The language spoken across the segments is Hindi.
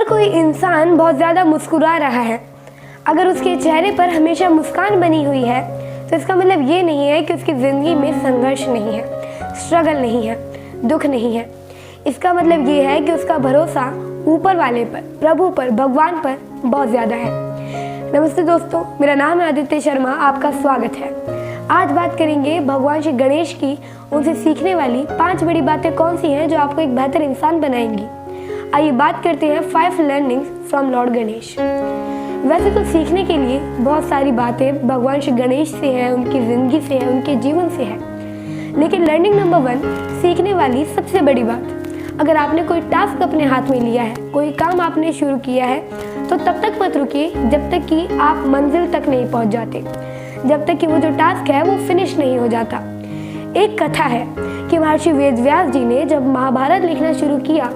कोई इंसान बहुत ज़्यादा मुस्कुरा रहा है, अगर उसके चेहरे पर हमेशा मुस्कान बनी हुई है, तो इसका मतलब ये नहीं है कि उसकी ज़िंदगी में संघर्ष नहीं है, स्ट्रगल नहीं है, दुख नहीं है। इसका मतलब ये है कि उसका भरोसा ऊपर वाले पर, प्रभु पर, भगवान पर बहुत ज़्यादा है। नमस्ते दोस्तों, मेरा नाम है आदित्य शर्मा, आपका स्वागत है। आज बात करेंगे भगवान श्री गणेश की उनसे सीखने वाली 5 बड़ी बातें कौन सी हैं जो आपको एक बेहतर इंसान बनाएंगी। आइए बात करते हैं 5 लर्निंग्स फ्रॉम लॉर्ड गणेश। वैसे तो सीखने के लिए बहुत सारी बातें भगवान श्री गणेश से है, उनकी ज़िंदगी से है, उनके जीवन से है, लेकिन लर्निंग नंबर 1, सीखने वाली सबसे बड़ी बात, अगर आपने कोई टास्क अपने हाथ में लिया है, कोई काम आपने शुरू किया है, तो तब तक मत रुकिए जब तक कि आप मंजिल तक नहीं पहुंच जाते, जब तक कि वो जो टास्क है वो फिनिश नहीं हो जाता। एक कथा है कि महर्षि वेदव्यास जी ने जब महाभारत लिखना शुरू किया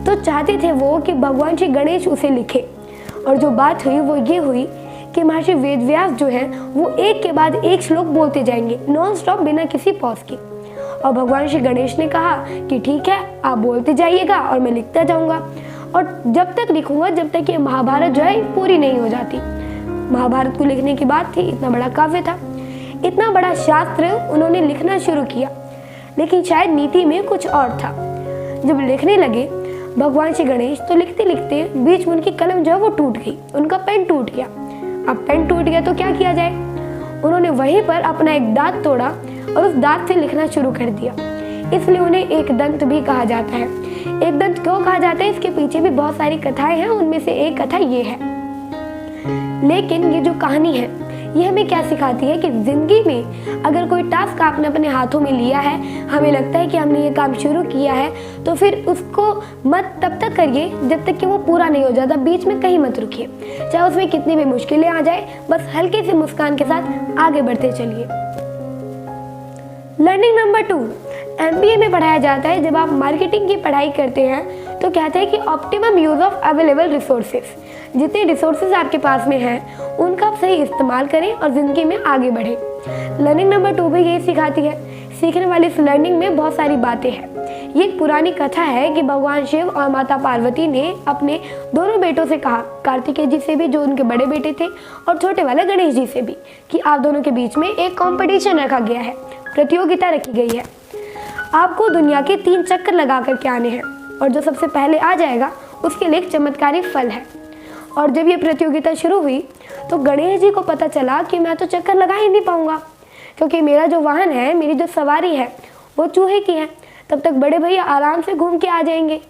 तो चाहते थे वो कि भगवान श्री गणेश उसे लिखे, और जो बात हुई वो ये हुई कि महर्षि वेदव्यास जो है वो एक के बाद एक श्लोक बोलते जाएंगे नॉन स्टॉप, बिना किसी पॉज के। और भगवान श्री गणेश ने कहा कि ठीक है, आप बोलते जाइएगा और मैं लिखता जाऊंगा, और जब तक लिखूंगा जब तक ये महाभारत जो है पूरी नहीं हो जाती। महाभारत को लिखने की बात थी, इतना बड़ा काव्य था, इतना बड़ा शास्त्र उन्होंने लिखना शुरू किया, लेकिन शायद नीति में कुछ और था। जब लिखने लगे भगवान श्री गणेश तो लिखते लिखते बीच में उनकी कलम जो है वो टूट गई, उनका पेन टूट गया। अब पेन टूट गया तो क्या किया जाए, उन्होंने वहीं पर अपना एक दांत तोड़ा और उस दांत से लिखना शुरू कर दिया। इसलिए उन्हें एक दंत भी कहा जाता है। एक दंत क्यों कहा जाता है, इसके पीछे भी बहुत सारी कथाएं हैं, उनमें से एक कथा ये है। लेकिन ये जो कहानी है ये हमें क्या सिखाती है कि जिंदगी में अगर कोई टास्क आपने अपने हाथों में लिया है, हमें लगता है कि हमने ये काम शुरू किया है, तो फिर उसको मत तब तक करिए जब तक कि वो पूरा नहीं हो जाता, बीच में कहीं मत रुकिए, चाहे उसमें कितनी भी मुश्किलें आ जाए, बस हल्के से मुस्कान के साथ आगे बढ़ते चलिए। लर्निंग नंबर 2, MBA में पढ़ाया जाता है, जब आप मार्केटिंग की पढ़ाई करते हैं तो कहते हैं कि optimum use of available resources, जितने रिसोर्सेज आपके पास में हैं उनका आप सही इस्तेमाल करें और ज़िंदगी में आगे बढ़ें। लर्निंग नंबर 2 भी यही सिखाती है। सीखने वाली इस लर्निंग में बहुत सारी बातें हैं। ये एक पुरानी कथा है कि भगवान शिव और माता पार्वती ने अपने दोनों बेटों से कहा, कार्तिकेय जी से भी जो उनके बड़े बेटे थे और छोटे वाले गणेश जी से भी, कि आप दोनों के बीच में एक कॉम्पिटिशन रखा गया है, प्रतियोगिता रखी गई है। आपको दुनिया के 3 चक्कर लगा करके आने हैं और जो सबसे पहले आ जाएगा उसके लिए एक चमत्कारी फल है। और जब ये प्रतियोगिता शुरू हुई तो गणेश जी को पता चला कि मैं तो चक्कर लगा ही नहीं पाऊंगा, क्योंकि मेरा जो वाहन है, मेरी जो सवारी है वो चूहे की है। तब तक बड़े भैया आराम से घूम के आ जाएंगे,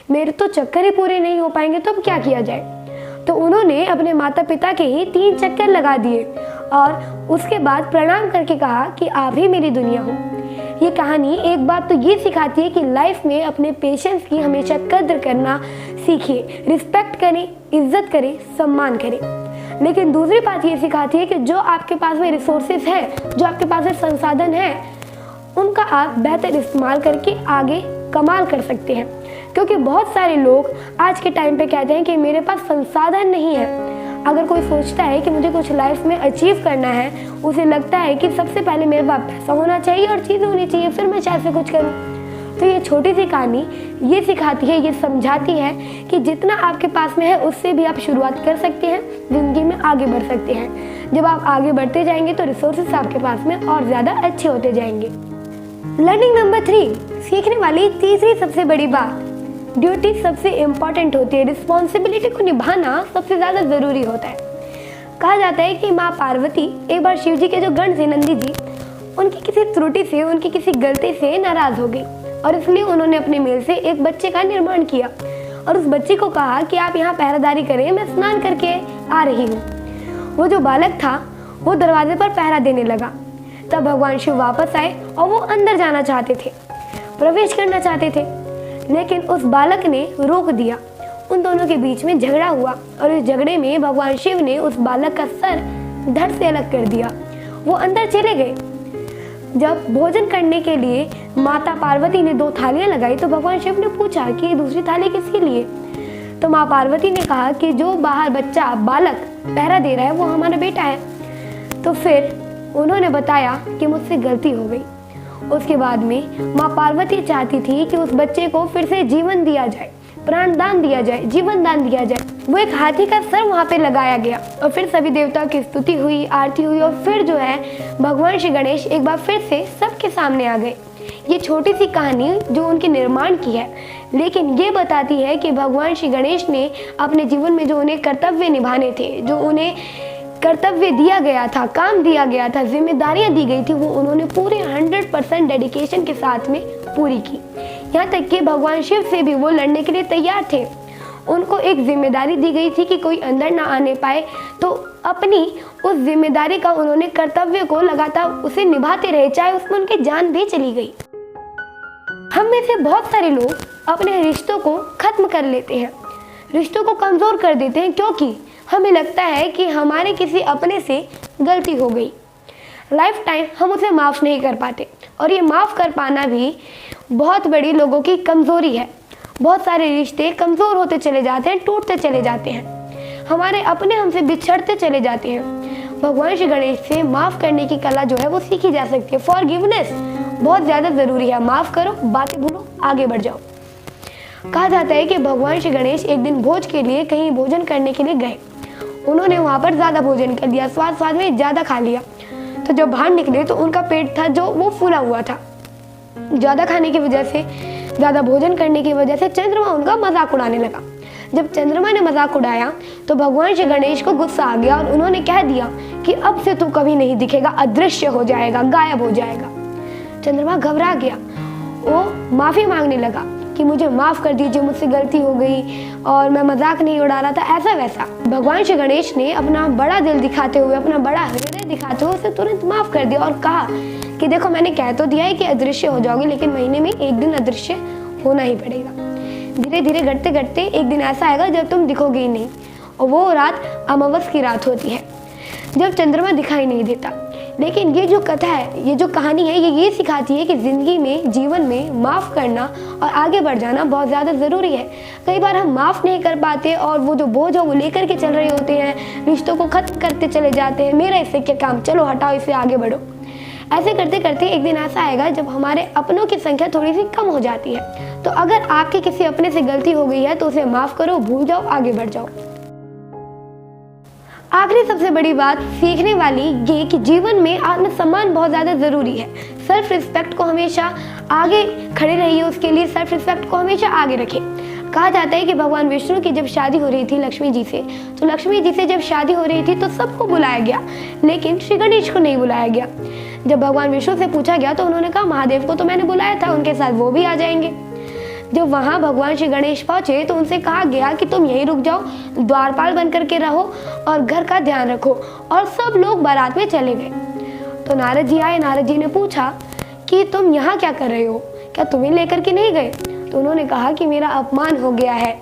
मेरे तो चक्कर ही पूरे नहीं हो पाएंगे, तो अब क्या किया जाए। तो उन्होंने अपने माता पिता के ही 3 चक्कर लगा दिए और उसके बाद प्रणाम करके कहा कि आप ही मेरी दुनिया हो। ये कहानी एक बात तो ये सिखाती है कि लाइफ में अपने पेशेंस की हमेशा कद्र करना सीखिए, रिस्पेक्ट करें, इज्जत करें, सम्मान करें। लेकिन दूसरी बात ये सिखाती है कि जो आपके पास में रिसोर्सेज है, जो आपके पास में संसाधन है, उनका आप बेहतर इस्तेमाल करके आगे कमाल कर सकते हैं। क्योंकि बहुत सारे लोग आज के टाइम पे कहते हैं कि मेरे पास संसाधन नहीं है। अगर कोई सोचता है कि मुझे कुछ लाइफ में अचीव करना है, उसे लगता है कि सबसे पहले मेरे पास पैसा होना चाहिए और चीज़ें होनी चाहिए, फिर मैं शायद से कुछ करूं। तो ये छोटी सी कहानी ये सिखाती है, ये समझाती है कि जितना आपके पास में है उससे भी आप शुरुआत कर सकते हैं, ज़िंदगी में आगे बढ़ सकते हैं। जब आप आगे बढ़ते जाएंगे तो रिसोर्सेस आपके पास में और ज़्यादा अच्छे होते जाएंगे। लर्निंग नंबर 3, सीखने वाली तीसरी सबसे बड़ी बात, ड्यूटी सबसे इम्पॉर्टेंट होती है। रिस्पॉन्सिबिलिटी को निभाना सबसे ज़्यादा ज़रूरी होता है। कहा जाता है कि माँ पार्वती एक बार शिव जी के जो गण थे, नंदी जी, उनकी किसी त्रुटि से, उनकी किसी गलती से नाराज़ हो गई और इसलिए उन्होंने अपने मेल से एक बच्चे का निर्माण किया और उस बच्चे को कहा कि आप यहाँ पहरेदारी करें, मैं स्नान करके आ रही हूँ। वो जो बालक था वो दरवाजे पर पहरा देने लगा। तब भगवान शिव वापस आए और वो अंदर जाना चाहते थे, प्रवेश करना चाहते थे, लेकिन उस बालक ने रोक दिया। उन दोनों के बीच में झगड़ा हुआ और इस झगड़े में भगवान शिव ने उस बालक का सर धड़ से अलग कर दिया। वो अंदर चले गए। जब भोजन करने के लिए माता पार्वती ने 2 थालियां लगाई तो भगवान शिव ने पूछा कि दूसरी थाली किसके लिए। तो माँ पार्वती ने कहा कि जो बाहर बच्चा, बालक पहरा दे रहा है वो हमारा बेटा है। तो फिर उन्होंने बताया कि मुझसे गलती हो गई। उसके बाद में माँ पार्वती चाहती थी कि उस बच्चे को फिर से जीवन दिया जाए, प्राण दान दिया जाए, जीवन दान दिया जाए। वो एक हाथी का सर वहाँ पे लगाया गया और फिर सभी देवताओं की स्तुति हुई, आरती हुई और फिर जो है भगवान श्री गणेश एक बार फिर से सबके सामने आ गए। ये छोटी सी कहानी जो उनके निर्माण की है, लेकिन ये बताती है कि भगवान श्री गणेश ने अपने जीवन में जो उन्हें कर्तव्य निभाने थे, जो उन्हें कर्तव्य दिया गया था, काम दिया गया था, जिम्मेदारियां दी गई थी, वो उन्होंने पूरे 100% डेडिकेशन के साथ में पूरी की। यहाँ तक कि भगवान शिव से भी वो लड़ने के लिए तैयार थे। उनको एक जिम्मेदारी दी गई थी कि कोई अंदर ना आने पाए, तो अपनी उस जिम्मेदारी का उन्होंने कर्तव्य को लगातार उसे निभाते रहे, चाहे उसमें उनकी जान भी चली गई। हम में से बहुत सारे लोग अपने रिश्तों को खत्म कर लेते हैं, रिश्तों को कमज़ोर कर देते हैं, क्योंकि हमें लगता है कि हमारे किसी अपने से गलती हो गई। लाइफ टाइम हम उसे माफ़ नहीं कर पाते और ये माफ़ कर पाना भी बहुत बड़ी लोगों की कमज़ोरी है। बहुत सारे रिश्ते कमज़ोर होते चले जाते हैं, टूटते चले जाते हैं, हमारे अपने हमसे बिछड़ते चले जाते हैं। भगवान श्री गणेश से माफ़ करने की कला जो है वो सीखी जा सकती है। फॉरगिवनेस बहुत ज़्यादा ज़रूरी है। माफ़ करो, बातें भूलो, आगे बढ़ जाओ। कहा जाता है कि भगवान श्री गणेश एक दिन भोज के लिए कहीं भोजन करने के लिए गए। उन्होंने वहाँ पर ज़्यादा भोजन कर लिया, स्वाद में ज़्यादा खा लिया। तो जब बाहर निकले तो उनका पेट था जो वो फूला हुआ था। ज़्यादा खाने की वजह से, ज़्यादा भोजन करने की वजह से चंद्रमा उनका मजाक उड़ाने लगा। जब चंद्रमा ने मजाक उड़ाया तो भगवान श्री गणेश को गुस्सा आ गया और उन्होंने कह दिया कि अब से तू कभी नहीं दिखेगा, अदृश्य हो जाएगा, गायब हो जाएगा। चंद्रमा घबरा गया, वो माफ़ी मांगने लगा कि मुझे माफ़ कर दीजिए, मुझसे गलती हो गई और मैं मजाक नहीं उड़ा रहा था, ऐसा वैसा। भगवान श्री गणेश ने अपना बड़ा दिल दिखाते हुए, अपना बड़ा हृदय दिखाते हुए उसे तुरंत माफ़ कर दिया और कहा कि देखो, मैंने कह तो दिया है कि अदृश्य हो जाओगे, लेकिन महीने में एक दिन अदृश्य होना ही पड़ेगा। धीरे धीरे घटते घटते एक दिन ऐसा आएगा जब तुम दिखोगे ही नहीं, और वो रात अमावस की रात होती है जब चंद्रमा दिखाई नहीं देता। लेकिन ये जो कथा है, ये जो कहानी है, ये सिखाती है कि ज़िंदगी में, जीवन में माफ़ करना और आगे बढ़ जाना बहुत ज़्यादा ज़रूरी है। कई बार हम माफ़ नहीं कर पाते और वो जो बोझ है वो लेकर के चल रहे होते हैं, रिश्तों को ख़त्म करते चले जाते हैं, मेरा इससे क्या काम, चलो हटाओ इसे, आगे बढ़ो। ऐसे करते करते एक दिन ऐसा आएगा जब हमारे अपनों की संख्या थोड़ी सी कम हो जाती है। तो अगर आपके किसी अपने से गलती हो गई है तो उसे माफ़ करो, भूल जाओ, आगे बढ़ जाओ। आखिरी सबसे बड़ी बात सीखने वाली ये कि जीवन में आत्मसम्मान बहुत ज़्यादा ज़रूरी है। सेल्फ रिस्पेक्ट को हमेशा आगे खड़े रहिए, उसके लिए सेल्फ रिस्पेक्ट को हमेशा आगे रखें। कहा जाता है कि भगवान विष्णु की जब शादी हो रही थी लक्ष्मी जी से, तो लक्ष्मी जी से जब शादी हो रही थी तो सबको बुलाया गया, लेकिन श्री गणेश को नहीं बुलाया गया। जब भगवान विष्णु से पूछा गया तो उन्होंने कहा महादेव को तो मैंने बुलाया था, उनके साथ वो भी आ जाएंगे। जब वहाँ भगवान श्री गणेश पहुँचे तो उनसे कहा गया कि तुम यहीं रुक जाओ, द्वारपाल बन करके रहो और घर का ध्यान रखो, और सब लोग बारात में चले गए। तो नारद जी आए, नारद जी ने पूछा कि तुम यहाँ क्या कर रहे हो, क्या तुम्हें लेकर के नहीं गए? तो उन्होंने कहा कि मेरा अपमान हो गया है।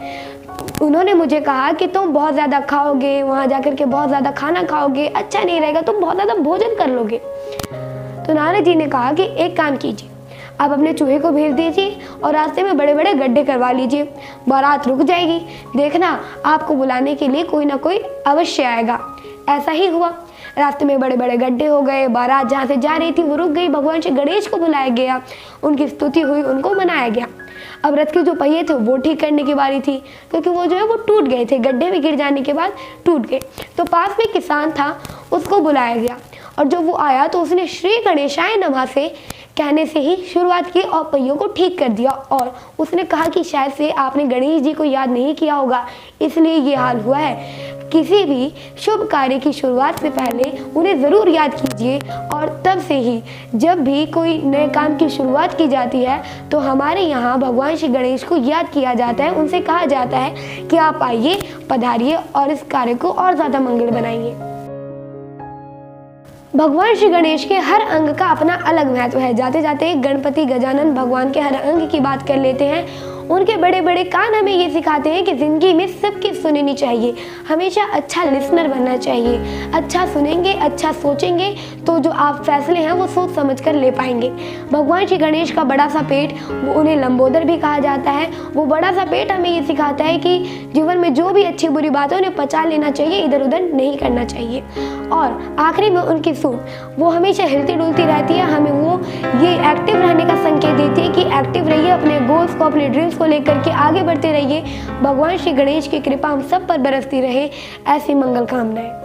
उन्होंने मुझे कहा कि तुम बहुत ज़्यादा खाओगे, वहाँ जाकर के बहुत ज़्यादा खाना खाओगे, अच्छा नहीं रहेगा, तुम बहुत ज़्यादा भोजन कर लोगे। तो नारद जी ने कहा कि एक काम कीजिए, आप अपने चूहे को भेज दीजिए और रास्ते में बड़े बड़े गड्ढे करवा लीजिए, बारात रुक जाएगी, देखना आपको बुलाने के लिए कोई ना कोई अवश्य आएगा। ऐसा ही हुआ, रास्ते में बड़े बड़े गड्ढे हो गए, बारात जहाँ से जा रही थी वो रुक गई, भगवान श्री गणेश को बुलाया गया, उनकी स्तुति हुई, उनको मनाया गया। अब रथ के जो पहिए थे वो ठीक करने की बारी थी, क्योंकि वो जो है वो टूट गए थे, गड्ढे में गिर जाने के बाद टूट गए। तो पास में किसान था, उसको बुलाया गया और जब वो आया तो उसने श्री गणेशाय नमः से कहने से ही शुरुआत की और पहियों को ठीक कर दिया। और उसने कहा कि शायद से आपने गणेश जी को याद नहीं किया होगा, इसलिए ये हाल हुआ है। किसी भी शुभ कार्य की शुरुआत से पहले उन्हें ज़रूर याद कीजिए, और तब से ही जब भी कोई नए काम की शुरुआत की जाती है तो हमारे यहाँ भगवान श्री गणेश को याद किया जाता है। उनसे कहा जाता है कि आप आइए, पधारिए और इस कार्य को और ज़्यादा मंगल बनाइए। भगवान श्री गणेश के हर अंग का अपना अलग महत्व है। जाते जाते गणपति गजानन भगवान के हर अंग की बात कर लेते हैं। उनके बड़े बड़े कान हमें ये सिखाते हैं कि ज़िंदगी में सबकी सुननी चाहिए, हमेशा अच्छा लिसनर बनना चाहिए। अच्छा सुनेंगे, अच्छा सोचेंगे तो जो आप फैसले हैं वो सोच समझ कर ले पाएंगे। भगवान श्री गणेश का बड़ा सा पेट, वो उन्हें लंबोदर भी कहा जाता है, वो बड़ा सा पेट हमें ये सिखाता है कि जीवन में जो भी अच्छी बुरी बात है उन्हें पचा लेना चाहिए, इधर उधर नहीं करना चाहिए। और आखिरी में उनकी सूंड, वो हमेशा हिलती डुलती रहती है, हमें वो ये एक्टिव रहने का संकेत देती है कि एक्टिव रहिए, अपने गोल्स को, अपने ड्रीम्स को लेकर के आगे बढ़ते रहिए। भगवान श्री गणेश की कृपा हम सब पर बरसती रहे। ऐसी मंगल कामनाएं।